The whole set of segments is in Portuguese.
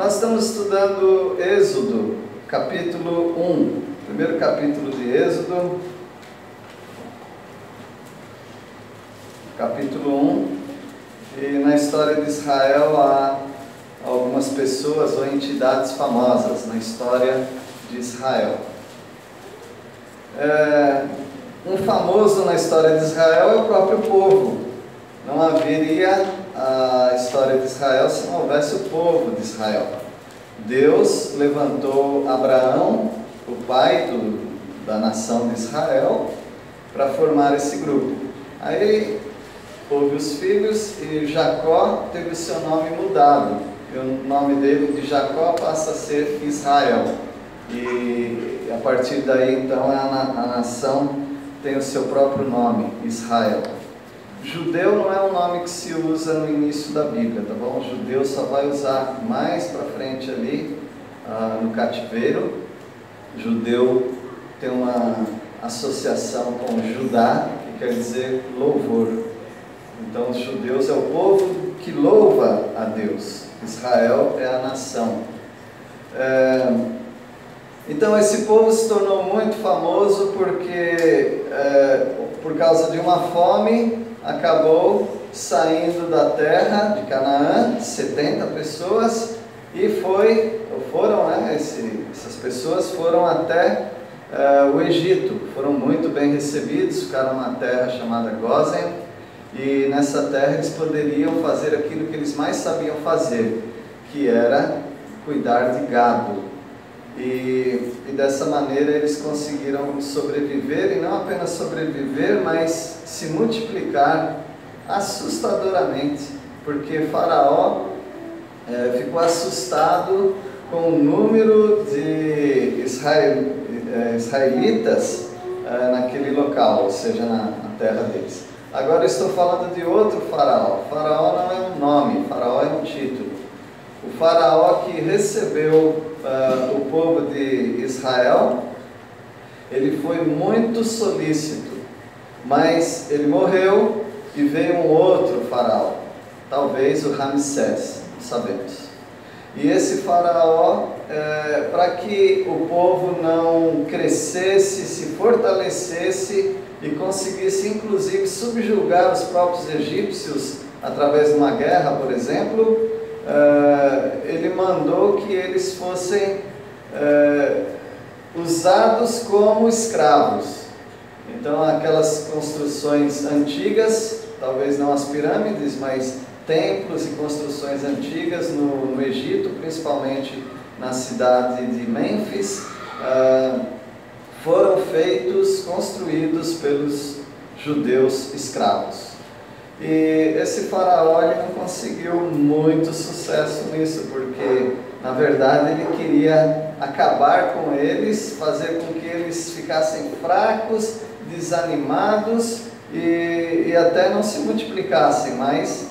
Nós estamos estudando Êxodo, capítulo 1, primeiro capítulo de Êxodo, capítulo 1, e na história de Israel há algumas pessoas ou entidades famosas na história de Israel. Um famoso na história de Israel é o próprio povo. Não haveria a história de Israel se não houvesse o povo de Israel. Deus levantou Abraão, o pai da nação de Israel, para formar esse grupo. Aí houve os filhos e Jacó teve o seu nome mudado. E o nome dele de Jacó passa a ser Israel. E a partir daí então a nação tem o seu próprio nome, Israel. Judeu não é um nome que se usa no início da Bíblia, tá bom? Judeu só vai usar mais para frente ali, no cativeiro. Judeu tem uma associação com Judá, que quer dizer louvor. Então os judeus é o povo que louva a Deus. Israel é a nação. Então esse povo se tornou muito famoso porque, por causa de uma fome, acabou saindo da terra de Canaã, 70 pessoas, e essas pessoas foram até o Egito, foram muito bem recebidos, ficaram numa terra chamada Gósen, e nessa terra eles poderiam fazer aquilo que eles mais sabiam fazer, que era cuidar de gado. E dessa maneira eles conseguiram sobreviver, e não apenas sobreviver, mas se multiplicar assustadoramente, porque Faraó ficou assustado com o número de israelitas naquele local, ou seja, na terra deles. Agora eu estou falando de outro Faraó. Faraó não é um nome, Faraó é um título. O Faraó que recebeu o povo de Israel, ele foi muito solícito, mas ele morreu e veio um outro Faraó, talvez o Ramsés, não sabemos. E esse Faraó, para que o povo não crescesse, se fortalecesse e conseguisse inclusive subjugar os próprios egípcios através de uma guerra, por exemplo, ele mandou que eles fossem usados como escravos. Então aquelas construções antigas, talvez não as pirâmides, mas templos e construções antigas no Egito, principalmente na cidade de Mênfis, foram construídos pelos judeus escravos. E esse faraó ele não conseguiu muito sucesso nisso, porque na verdade ele queria acabar com eles, fazer com que eles ficassem fracos, desanimados e até não se multiplicassem. Mas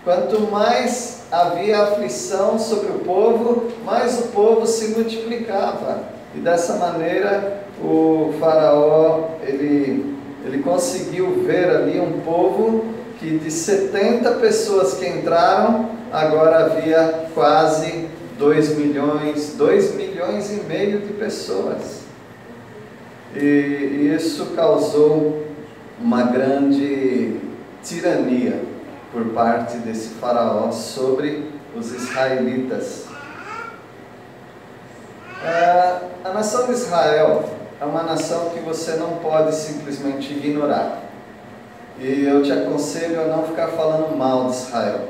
quanto mais havia aflição sobre o povo, mais o povo se multiplicava. E dessa maneira o faraó ele conseguiu ver ali um povo que de 70 pessoas que entraram, agora havia quase 2 milhões e meio de pessoas. E isso causou uma grande tirania por parte desse faraó sobre os israelitas. A nação de Israel é uma nação que você não pode simplesmente ignorar. E eu te aconselho a não ficar falando mal de Israel.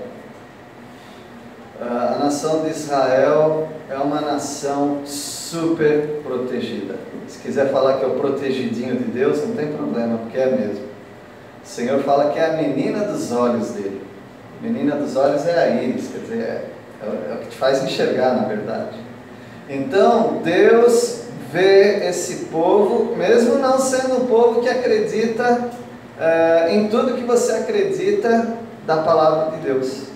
A nação de Israel é uma nação super protegida. Se quiser falar que é o protegidinho de Deus, não tem problema, porque é mesmo. O Senhor fala que é a menina dos olhos dele. Menina dos olhos é a íris, quer dizer, é o que te faz enxergar, na verdade. Então, Deus vê esse povo, mesmo não sendo um povo que acredita em tudo que você acredita da palavra de Deus.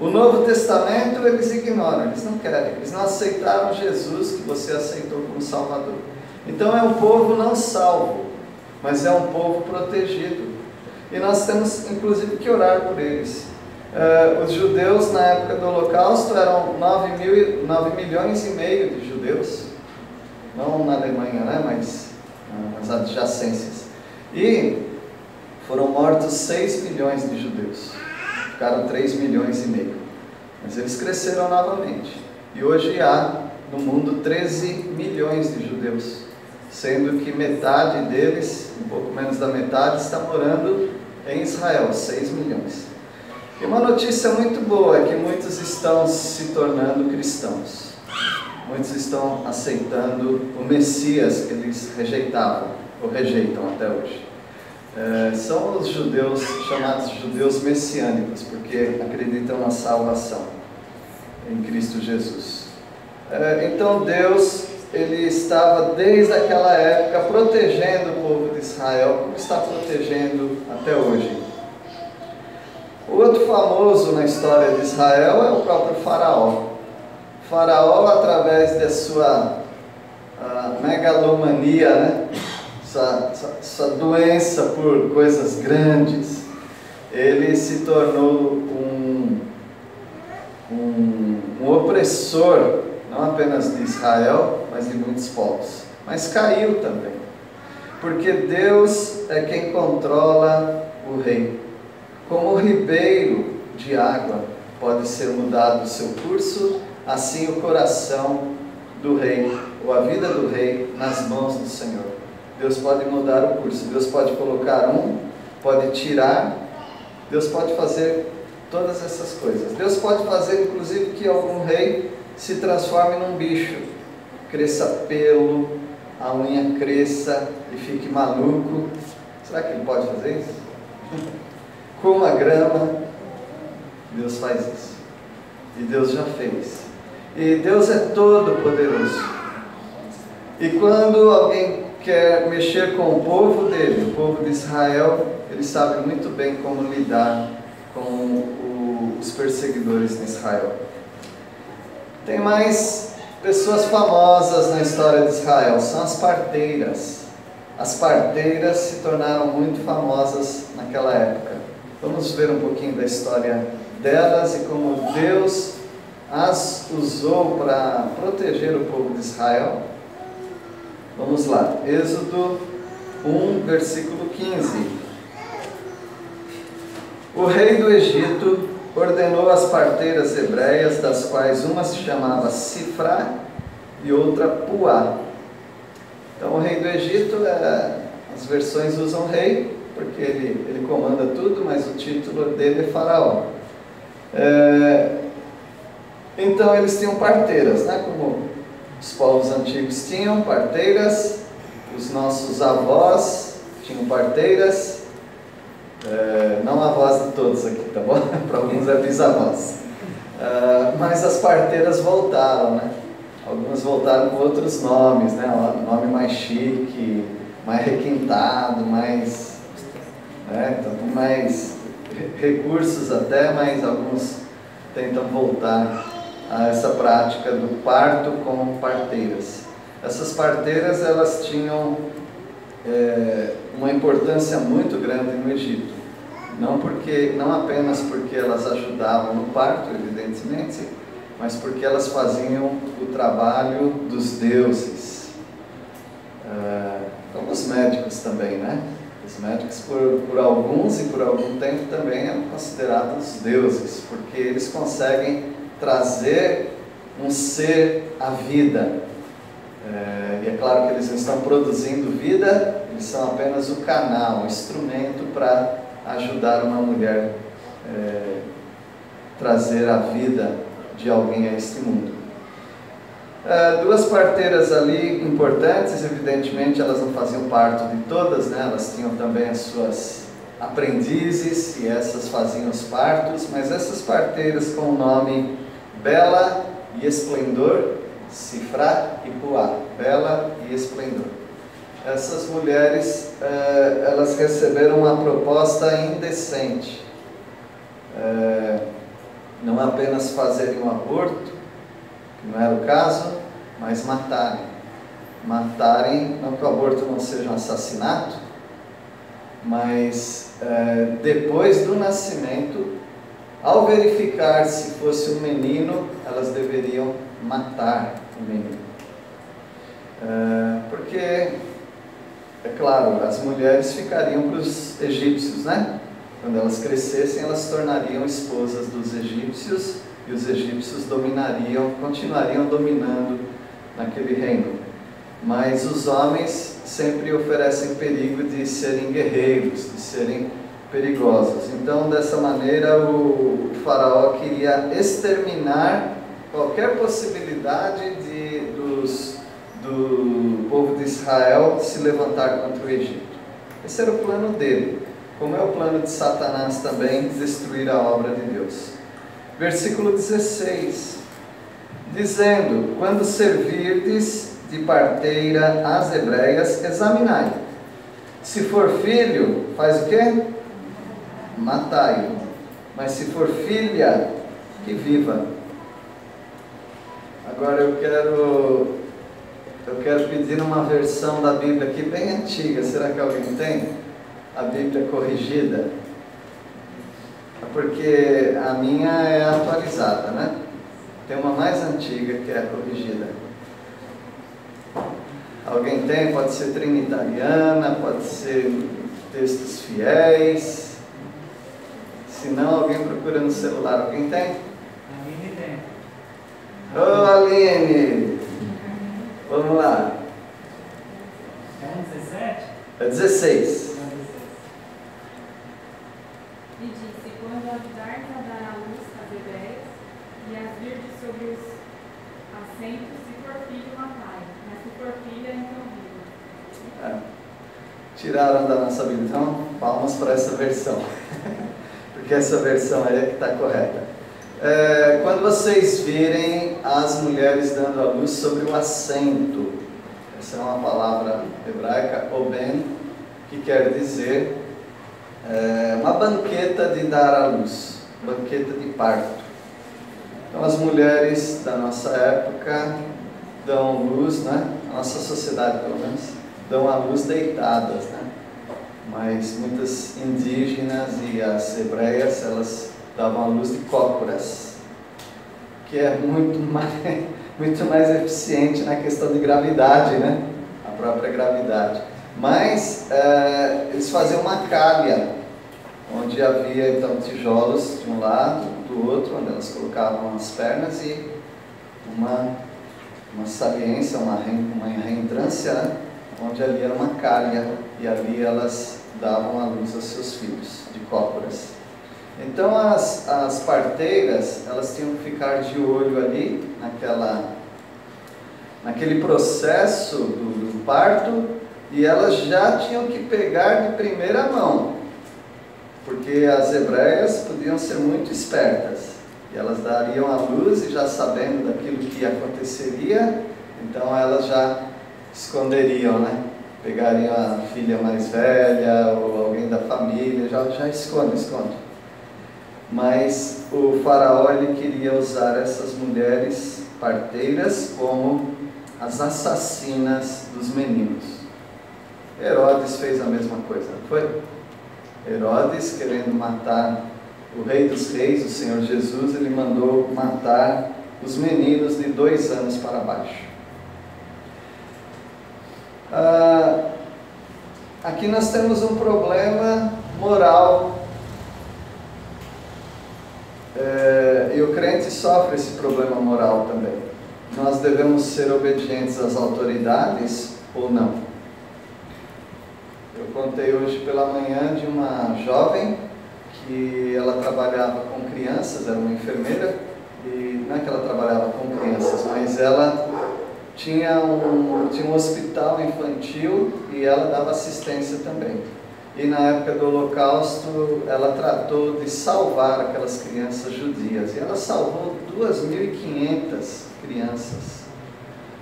O Novo Testamento eles ignoram, eles não querem, eles não aceitaram Jesus que você aceitou como Salvador. Então é um povo não salvo, mas é um povo protegido. E nós temos inclusive que orar por eles. Os judeus na época do Holocausto eram 9 milhões e meio de judeus, não na Alemanha, né, mas nas adjacências. E foram mortos 6 milhões de judeus, ficaram 3 milhões e meio. Mas eles cresceram novamente. E hoje há no mundo 13 milhões de judeus, sendo que metade deles, um pouco menos da metade, está morando em Israel, 6 milhões. E uma notícia muito boa é que muitos estão se tornando cristãos. Muitos estão aceitando o Messias que eles rejeitavam, ou rejeitam até hoje. São os judeus chamados judeus messiânicos, porque acreditam na salvação em Cristo Jesus. Então Deus, Ele estava desde aquela época protegendo o povo de Israel, como está protegendo até hoje. O outro famoso na história de Israel é o próprio Faraó. Faraó, através de sua megalomania, né? Essa doença por coisas grandes, ele se tornou um opressor, não apenas de Israel, mas de muitos povos. Mas caiu também, porque Deus é quem controla o rei. Como o ribeiro de água pode ser mudado o seu curso, assim o coração do rei, ou a vida do rei, nas mãos do Senhor. Deus pode mudar o curso, Deus pode colocar pode tirar, Deus pode fazer todas essas coisas. Deus pode fazer, inclusive, que algum rei se transforme num bicho, cresça pelo, a unha cresça e fique maluco. Será que ele pode fazer isso? Como a grama, Deus faz isso. E Deus já fez. E Deus é todo poderoso. E quando alguém quer mexer com o povo dele, o povo de Israel, ele sabe muito bem como lidar com os perseguidores de Israel. Tem mais pessoas famosas na história de Israel, são as parteiras. As parteiras se tornaram muito famosas naquela época. Vamos ver um pouquinho da história delas e como Deus as usou para proteger o povo de Israel. Vamos lá, Êxodo 1, versículo 15. O rei do Egito ordenou as parteiras hebreias, das quais uma se chamava Sifrá e outra Puá. Então o rei do Egito, as versões usam rei, porque ele comanda tudo, mas o título dele é Faraó. Então eles tinham parteiras, né? Como os povos antigos tinham parteiras, os nossos avós tinham parteiras, não avós de todos aqui, tá bom? Para alguns é bisavós. Mas as parteiras voltaram, né? Algumas voltaram com outros nomes, né? Um nome mais chique, mais requintado, mais, então, com mais recursos até, mas alguns tentam voltar a essa prática do parto com parteiras. Essas parteiras, elas tinham uma importância muito grande no Egito, não apenas porque elas ajudavam no parto, evidentemente, mas porque elas faziam o trabalho dos deuses, como os médicos também, né? Os médicos, por alguns e por algum tempo, também eram considerados deuses, porque eles conseguem trazer um ser à vida. E é claro que eles não estão produzindo vida, eles são apenas o canal, o instrumento para ajudar uma mulher trazer a vida de alguém a este mundo. Duas parteiras ali importantes, evidentemente elas não faziam parte de todas, né? Elas tinham também as suas aprendizes e essas faziam os partos, mas essas parteiras com o nome Bela e Esplendor, Sifrá e Puá, Bela e Esplendor. Essas mulheres, elas receberam uma proposta indecente, não apenas fazerem um aborto, que não era o caso, mas matarem. Matarem, não que o aborto não seja um assassinato, mas depois do nascimento, Ao verificar se fosse um menino, elas deveriam matar o menino. Porque, é claro, as mulheres ficariam para os egípcios, né? Quando elas crescessem, elas se tornariam esposas dos egípcios, e os egípcios continuariam dominando naquele reino. Mas os homens sempre oferecem perigo de serem guerreiros, de serem perigosos. Então, dessa maneira, o faraó queria exterminar qualquer possibilidade do povo de Israel se levantar contra o Egito. Esse era o plano dele, como é o plano de Satanás também, destruir a obra de Deus. Versículo 16, dizendo: quando servirdes de parteira às hebreias, examinai. Se for filho, faz o quê? Matai-o. Mas se for filha, que viva. Agora eu quero pedir uma versão da Bíblia aqui bem antiga. Será que alguém tem? A Bíblia corrigida? Porque a minha é atualizada, né? Tem uma mais antiga que é corrigida. Alguém tem? Pode ser trinitariana, pode ser textos fiéis. Se não, alguém procura no celular. Alguém tem? Aline tem. Ô, Aline! Vamos lá. É 17? É 16. E disse: quando ajudardes a dar à luz as hebreias, e as virdes sobre os assentos, se for filho, matai, mas se for filha, então viva. Tiraram da nossa Bíblia. Então, palmas para essa versão. Porque essa versão aí é que está correta. Quando vocês virem as mulheres dando a luz sobre o assento, essa é uma palavra hebraica, oben, que quer dizer uma banqueta de dar à luz, banqueta de parto. Então as mulheres da nossa época dão luz, né? A nossa sociedade pelo menos, dão à luz deitadas, né? Mas muitas indígenas e as hebreias, elas davam à luz de cócoras, que é muito mais eficiente na questão de gravidade, né? A própria gravidade. Mas eles faziam uma calha, onde havia então tijolos de um lado, do outro, onde elas colocavam as pernas e uma saliência, uma reentrância, né? Onde ali era uma calha, e ali elas davam à luz aos seus filhos, de cócoras. Então as parteiras, elas tinham que ficar de olho ali, naquele processo do parto, e elas já tinham que pegar de primeira mão, porque as hebreias podiam ser muito espertas, e elas dariam à luz e já sabendo daquilo que aconteceria, então elas já esconderiam, né? Pegariam a filha mais velha ou alguém da família, já esconde. Mas o faraó, ele queria usar essas mulheres parteiras como as assassinas dos meninos. Herodes fez a mesma coisa, não foi? Herodes, querendo matar o Rei dos Reis, o Senhor Jesus, ele mandou matar os meninos de 2 anos para baixo. Aqui nós temos um problema moral. E o crente sofre esse problema moral também. Nós devemos ser obedientes às autoridades ou não? Eu contei hoje pela manhã de uma jovem que ela trabalhava com crianças, era uma enfermeira, e não é que ela trabalhava com crianças, mas ela tinha um hospital infantil e ela dava assistência também. E na época do Holocausto, ela tratou de salvar aquelas crianças judias. E ela salvou 2.500 crianças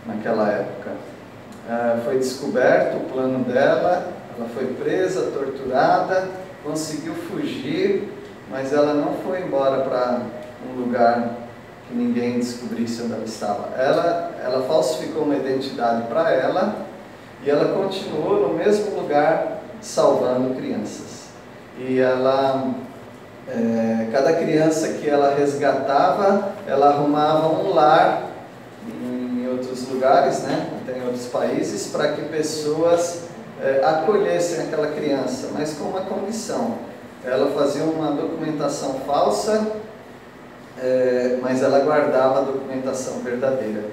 naquela época. Foi descoberto o plano dela, ela foi presa, torturada, conseguiu fugir, mas ela não foi embora para um lugar que ninguém descobrisse onde ela estava. Ela falsificou uma identidade para ela e ela continuou no mesmo lugar salvando crianças. E ela cada criança que ela resgatava, ela arrumava um lar em outros lugares, né? Até em outros países, para que pessoas acolhessem aquela criança, mas com uma condição. Ela fazia uma documentação falsa, mas ela guardava a documentação verdadeira.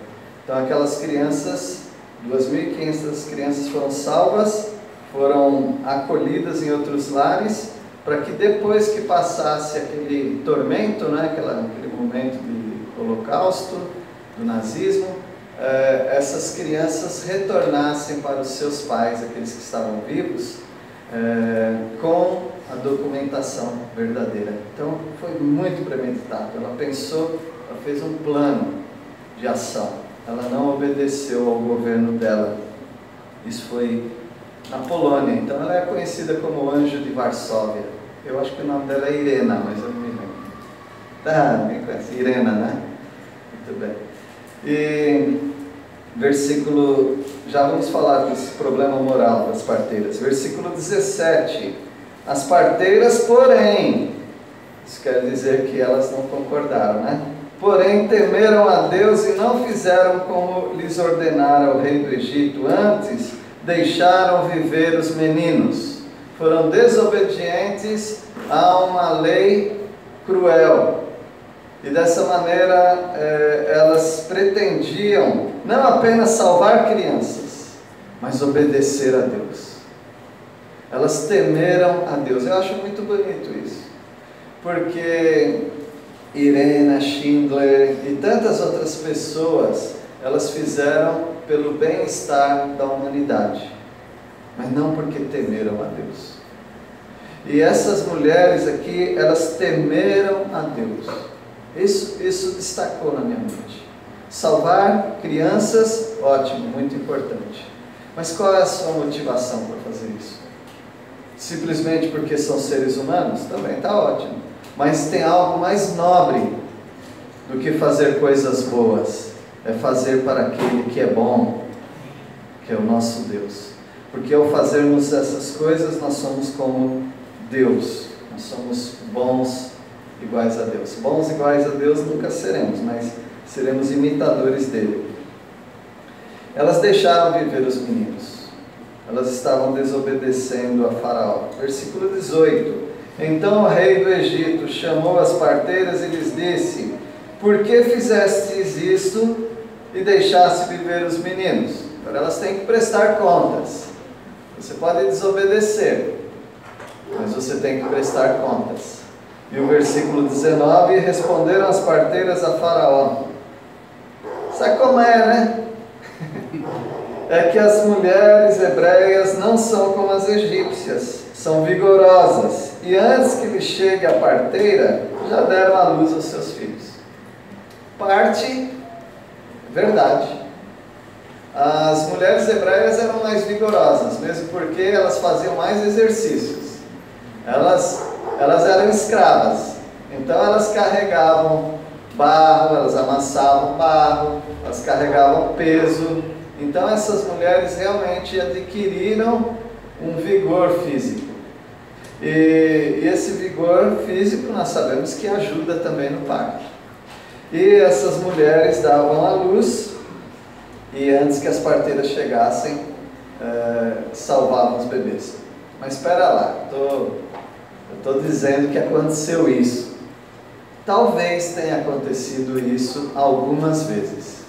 Então aquelas crianças, 2.500 crianças foram salvas, foram acolhidas em outros lares, para que depois que passasse aquele tormento, né, aquele momento de holocausto, do nazismo, essas crianças retornassem para os seus pais, aqueles que estavam vivos, com a documentação verdadeira. Então foi muito premeditado. Ela pensou, ela fez um plano de ação. Ela não obedeceu ao governo dela. Isso foi na Polônia. Então ela é conhecida como Anjo de Varsóvia. Eu acho que o nome dela é Irena, mas eu não me lembro. Tá, bem conhece. Irena, né? Muito bem. E versículo, já vamos falar desse problema moral das parteiras. Versículo 17. As parteiras, porém, isso quer dizer que elas não concordaram, né? Porém, temeram a Deus e não fizeram como lhes ordenara o rei do Egito. Antes, deixaram viver os meninos. Foram desobedientes a uma lei cruel. E dessa maneira, elas pretendiam não apenas salvar crianças, mas obedecer a Deus. Elas temeram a Deus. Eu acho muito bonito isso, porque Irena, Schindler e tantas outras pessoas, elas fizeram pelo bem-estar da humanidade, mas não porque temeram a Deus. E essas mulheres aqui, elas temeram a Deus. Isso destacou na minha mente. Salvar crianças, ótimo, muito importante. Mas qual é a sua motivação para fazer isso? Simplesmente porque são seres humanos? Também está ótimo. Mas tem algo mais nobre do que fazer coisas boas. É fazer para aquele que é bom, que é o nosso Deus. Porque ao fazermos essas coisas, nós somos como Deus. Nós somos bons iguais a Deus. Bons iguais a Deus nunca seremos, mas seremos imitadores dele. Elas deixaram viver os meninos. Elas estavam desobedecendo a Faraó. Versículo 18. Então o rei do Egito chamou as parteiras e lhes disse: por que fizestes isto e deixaste viver os meninos? Agora elas têm que prestar contas. Você pode desobedecer, mas você tem que prestar contas. E o versículo 19: responderam as parteiras a Faraó. Sabe como é, né? É que as mulheres hebreias não são como as egípcias, são vigorosas, e antes que lhe chegue a parteira, já deram à luz aos seus filhos. Parte, verdade. As mulheres hebreias eram mais vigorosas, mesmo porque elas faziam mais exercícios. Elas eram escravas, então elas carregavam barro, elas amassavam barro, elas carregavam peso. Então essas mulheres realmente adquiriram um vigor físico. E esse vigor físico nós sabemos que ajuda também no parto. E essas mulheres davam à luz, e antes que as parteiras chegassem, salvavam os bebês. Mas espera lá, eu estou dizendo que aconteceu isso. Talvez tenha acontecido isso algumas vezes,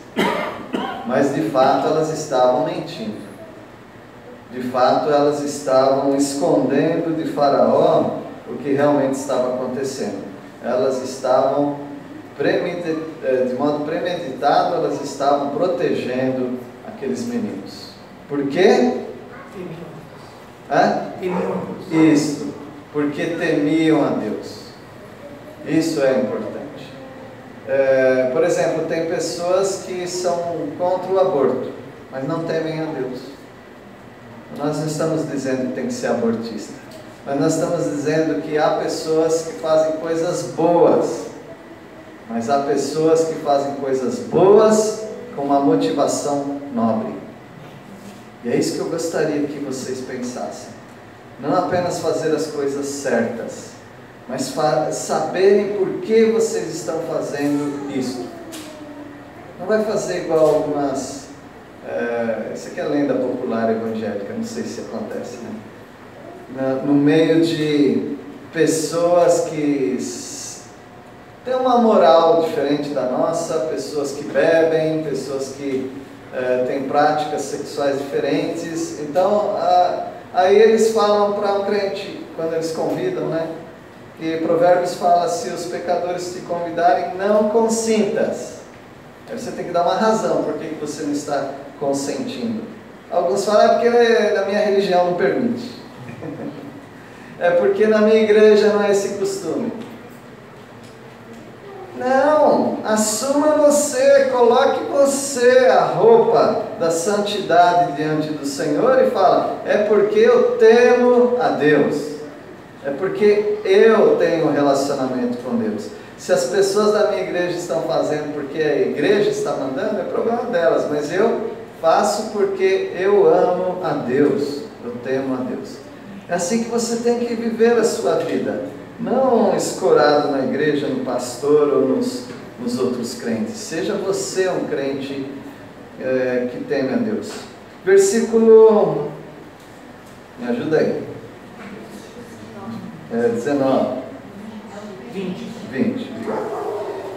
mas de fato elas estavam mentindo. De fato elas estavam escondendo de Faraó o que realmente estava acontecendo. Elas estavam, de modo premeditado, elas estavam protegendo aqueles meninos. Por quê? Isso, porque temiam a Deus. Isso é importante. Por exemplo, tem pessoas que são contra o aborto, mas não temem a Deus. Nós não estamos dizendo que tem que ser abortista, mas nós estamos dizendo que há pessoas que fazem coisas boas, mas há pessoas que fazem coisas boas com uma motivação nobre. E é isso que eu gostaria que vocês pensassem. Não apenas fazer as coisas certas, mas saberem por que vocês estão fazendo isso. Não vai fazer igual algumas... isso aqui é lenda popular evangélica, não sei se acontece, né? No meio de pessoas que têm uma moral diferente da nossa, pessoas que bebem, pessoas que têm práticas sexuais diferentes. Então, aí eles falam para um crente, quando eles convidam, né? Que Provérbios fala: se os pecadores te convidarem, não consintas. Aí você tem que dar uma razão por que você não está consentindo. Alguns falam: porque na minha religião não permite. É porque na minha igreja não é esse costume. Não, assuma você, coloque você a roupa da santidade diante do Senhor e fala: é porque eu temo a Deus, é porque eu tenho um relacionamento com Deus. Se as pessoas da minha igreja estão fazendo porque a igreja está mandando, é problema delas, mas eu faço porque eu amo a Deus, eu temo a Deus. É assim que você tem que viver a sua vida, não escorado na igreja, no pastor ou nos outros crentes. Seja você um crente que teme a Deus. Versículo, me ajuda aí, 19, 20.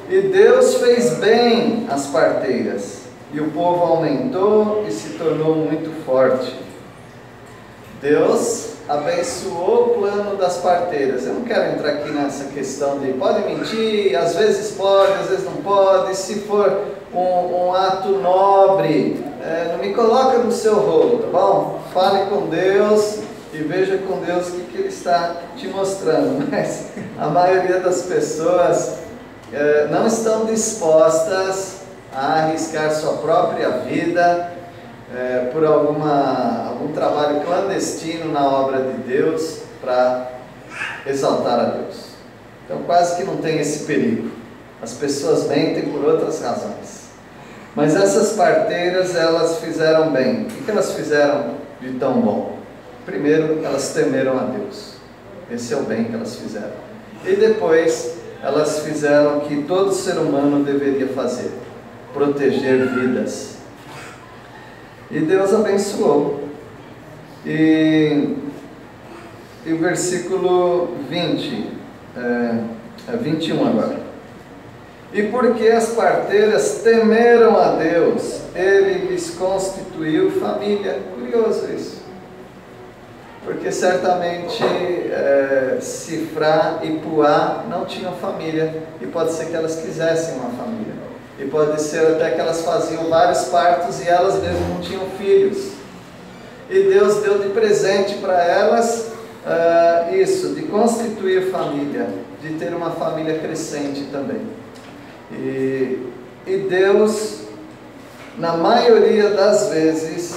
E Deus fez bem as parteiras, e o povo aumentou e se tornou muito forte. Deus abençoou o plano das parteiras. Eu não quero entrar aqui nessa questão de pode mentir, às vezes pode, às vezes não pode. Se for um ato nobre, não me coloca no seu rolo, tá bom? Fale com Deus e veja com Deus o que Ele está te mostrando. Mas a maioria das pessoas não estão dispostas a arriscar sua própria vida por algum trabalho clandestino na obra de Deus para exaltar a Deus. Então quase que não tem esse perigo. As pessoas mentem por outras razões. Mas essas parteiras, elas fizeram bem. O que elas fizeram de tão bom? Primeiro, elas temeram a Deus. Esse é o bem que elas fizeram. E depois, elas fizeram o que todo ser humano deveria fazer: proteger vidas. E Deus abençoou. E o versículo 20, 21 agora. E porque as parteiras temeram a Deus, Ele lhes constituiu família. Curioso isso. Porque certamente Sifrá e Puá não tinham família. E pode ser que elas quisessem uma família. E pode ser até que elas faziam vários partos e elas mesmas não tinham filhos. E Deus deu de presente para elas isso, de constituir família, de ter uma família crescente também. E Deus, na maioria das vezes,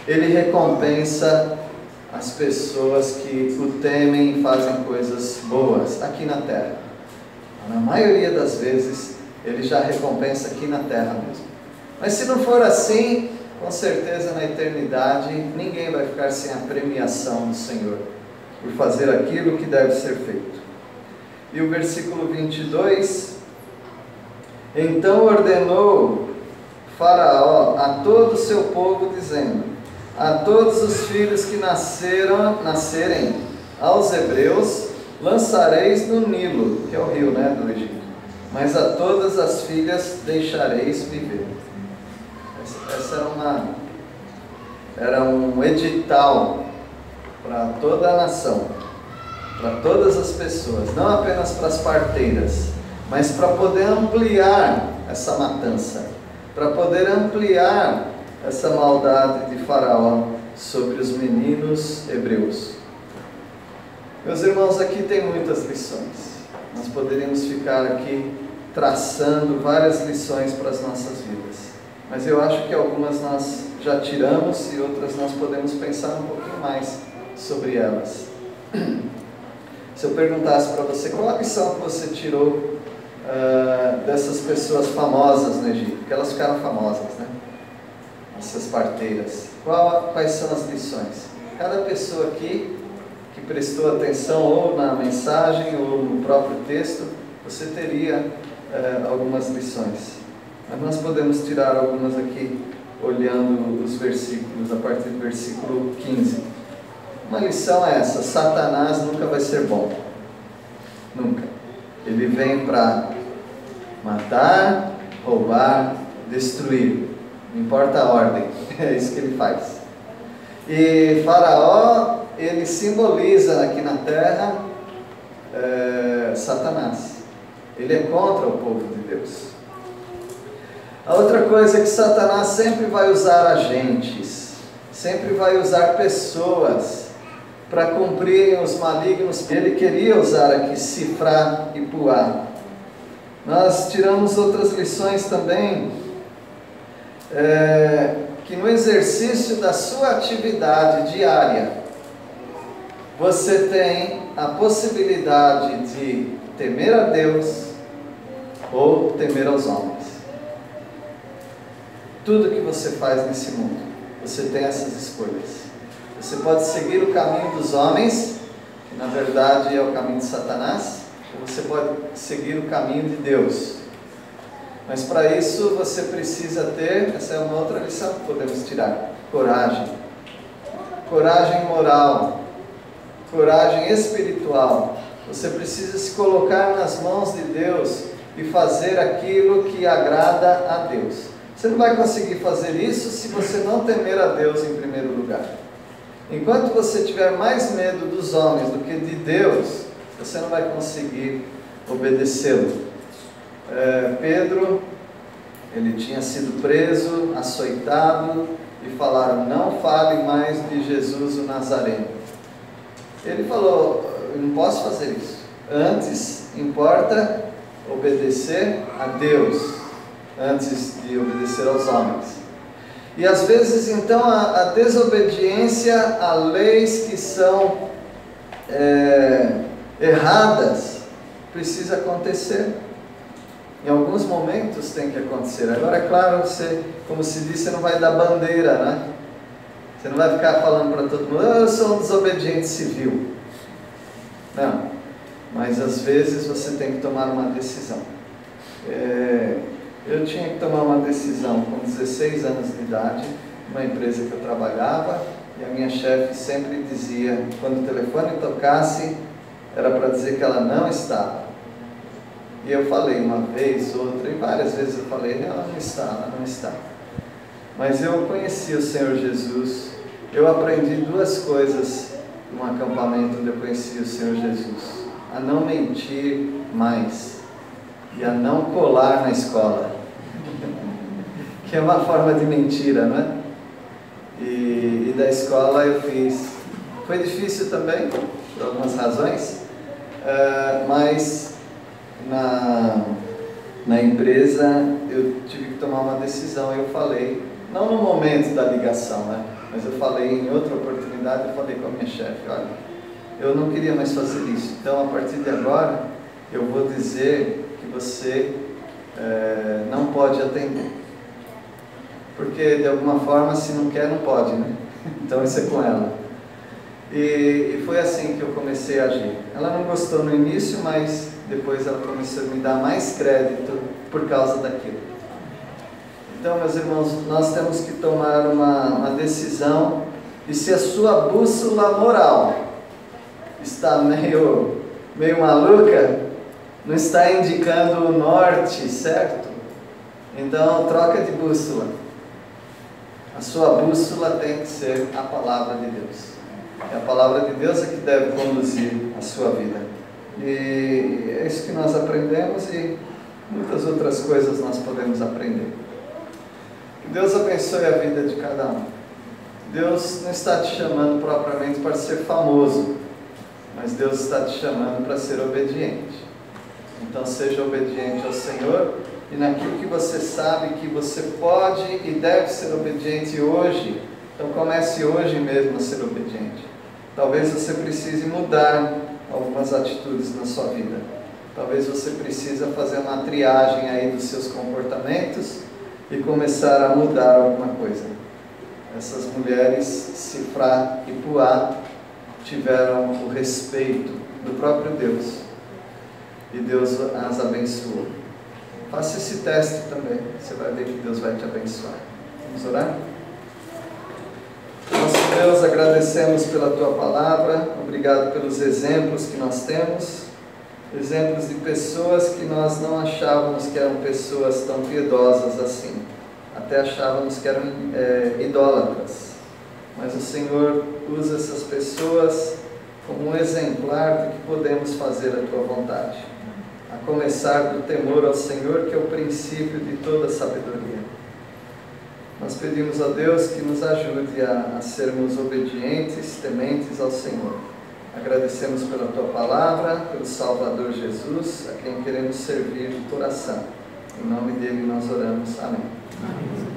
Ele recompensa as pessoas que o temem e fazem coisas boas aqui na terra. Na maioria das vezes, Ele já recompensa aqui na terra mesmo. Mas se não for assim, com certeza na eternidade ninguém vai ficar sem a premiação do Senhor por fazer aquilo que deve ser feito. E o versículo 22: então ordenou Faraó a todo o seu povo, dizendo: a todos os filhos que nascerem aos hebreus lançareis no Nilo, que é o rio, do Egito, mas a todas as filhas deixareis viver. Essa era um edital para toda a nação, para todas as pessoas, não apenas para as parteiras, mas para poder ampliar essa matança, para poder ampliar essa maldade de Faraó sobre os meninos hebreus. Meus irmãos, aqui tem muitas lições. Nós poderíamos ficar aqui traçando várias lições para as nossas vidas, mas eu acho que algumas nós já tiramos e outras nós podemos pensar um pouquinho mais sobre elas. Se eu perguntasse para você qual a lição que você tirou dessas pessoas famosas no Egito, porque elas ficaram famosas, essas parteiras, quais são as lições? Cada pessoa aqui que prestou atenção ou na mensagem ou no próprio texto, você teria algumas lições. Mas nós podemos tirar algumas aqui, olhando os versículos, a partir do versículo 15. Uma lição é essa: Satanás nunca vai ser bom. Nunca. Ele vem para matar, roubar, destruir. Não importa a ordem, é isso que ele faz. E Faraó, ele simboliza aqui na terra Satanás. Ele é contra o povo de Deus. A outra coisa é que Satanás sempre vai usar agentes, sempre vai usar pessoas para cumprirem os malignos. Ele queria usar aqui Sifrá e Puá. Nós tiramos outras lições também, que no exercício da sua atividade diária, você tem a possibilidade de temer a Deus ou temer aos homens. Tudo que você faz nesse mundo, você tem essas escolhas. Você pode seguir o caminho dos homens, que na verdade é o caminho de Satanás, ou você pode seguir o caminho de Deus. Mas para isso você precisa ter, essa é uma outra lição que podemos tirar: coragem. Coragem moral, coragem espiritual. Você precisa se colocar nas mãos de Deus e fazer aquilo que agrada a Deus. Você não vai conseguir fazer isso se você não temer a Deus em primeiro lugar. Enquanto você tiver mais medo dos homens do que de Deus, você não vai conseguir obedecê-lo. Pedro, ele tinha sido preso, açoitado, e falaram: não fale mais de Jesus o Nazareno. Ele falou: eu não posso fazer isso. Antes, importa obedecer a Deus, antes de obedecer aos homens. E às vezes então a desobediência a leis que são erradas precisa acontecer. Em alguns momentos tem que acontecer. Agora, é claro, você, como se diz, você não vai dar bandeira, né? Você não vai ficar falando para todo mundo: eu sou um desobediente civil. Não. Mas às vezes você tem que tomar uma decisão. Eu tinha que tomar uma decisão com 16 anos de idade, numa empresa que eu trabalhava, e a minha chefe sempre dizia, quando o telefone tocasse, era para dizer que ela não estava. E eu falei uma vez, outra, e várias vezes eu falei: ela não está, ela não está. Mas eu conheci o Senhor Jesus, eu aprendi duas coisas num acampamento onde eu conheci o Senhor Jesus: a não mentir mais e a não colar na escola, que é uma forma de mentira, não é? E da escola eu fiz. Foi difícil também, por algumas razões, mas na empresa eu tive que tomar uma decisão. Eu falei, não no momento da ligação, né? Mas eu falei em outra oportunidade, eu falei com a minha chefe: olha, eu não queria mais fazer isso, então a partir de agora eu vou dizer que você não pode atender, porque de alguma forma, se não quer, não pode, né? Então isso é com ela. E foi assim que eu comecei a agir. Ela não gostou no início, mas depois ela começou a me dar mais crédito por causa daquilo. Então, meus irmãos, nós temos que tomar uma decisão, e se a sua bússola moral está meio maluca, não está indicando o norte, certo? Então, troca de bússola. A sua bússola tem que ser a palavra de Deus. É a palavra de Deus é que deve conduzir a sua vida. E é isso que nós aprendemos, e muitas outras coisas nós podemos aprender. Que Deus abençoe a vida de cada um. Deus não está te chamando propriamente para ser famoso, mas Deus está te chamando para ser obediente. Então seja obediente ao Senhor, e naquilo que você sabe que você pode e deve ser obediente hoje, então comece hoje mesmo a ser obediente. Talvez você precise mudar algumas atitudes na sua vida. Talvez você precise fazer uma triagem aí dos seus comportamentos e começar a mudar alguma coisa. Essas mulheres, Sifrá e Puá, tiveram o respeito do próprio Deus e Deus as abençoou. Faça esse teste também, você vai ver que Deus vai te abençoar. Vamos orar? Nosso Deus, agradecemos pela Tua palavra, obrigado pelos exemplos que nós temos, exemplos de pessoas que nós não achávamos que eram pessoas tão piedosas assim, até achávamos que eram idólatras, mas o Senhor usa essas pessoas como um exemplar do que podemos fazer a Tua vontade, a começar do temor ao Senhor, que é o princípio de toda sabedoria. Nós pedimos a Deus que nos ajude a sermos obedientes, tementes ao Senhor. Agradecemos pela Tua palavra, pelo Salvador Jesus, a quem queremos servir de coração. Em nome dele nós oramos. Amém. Amém.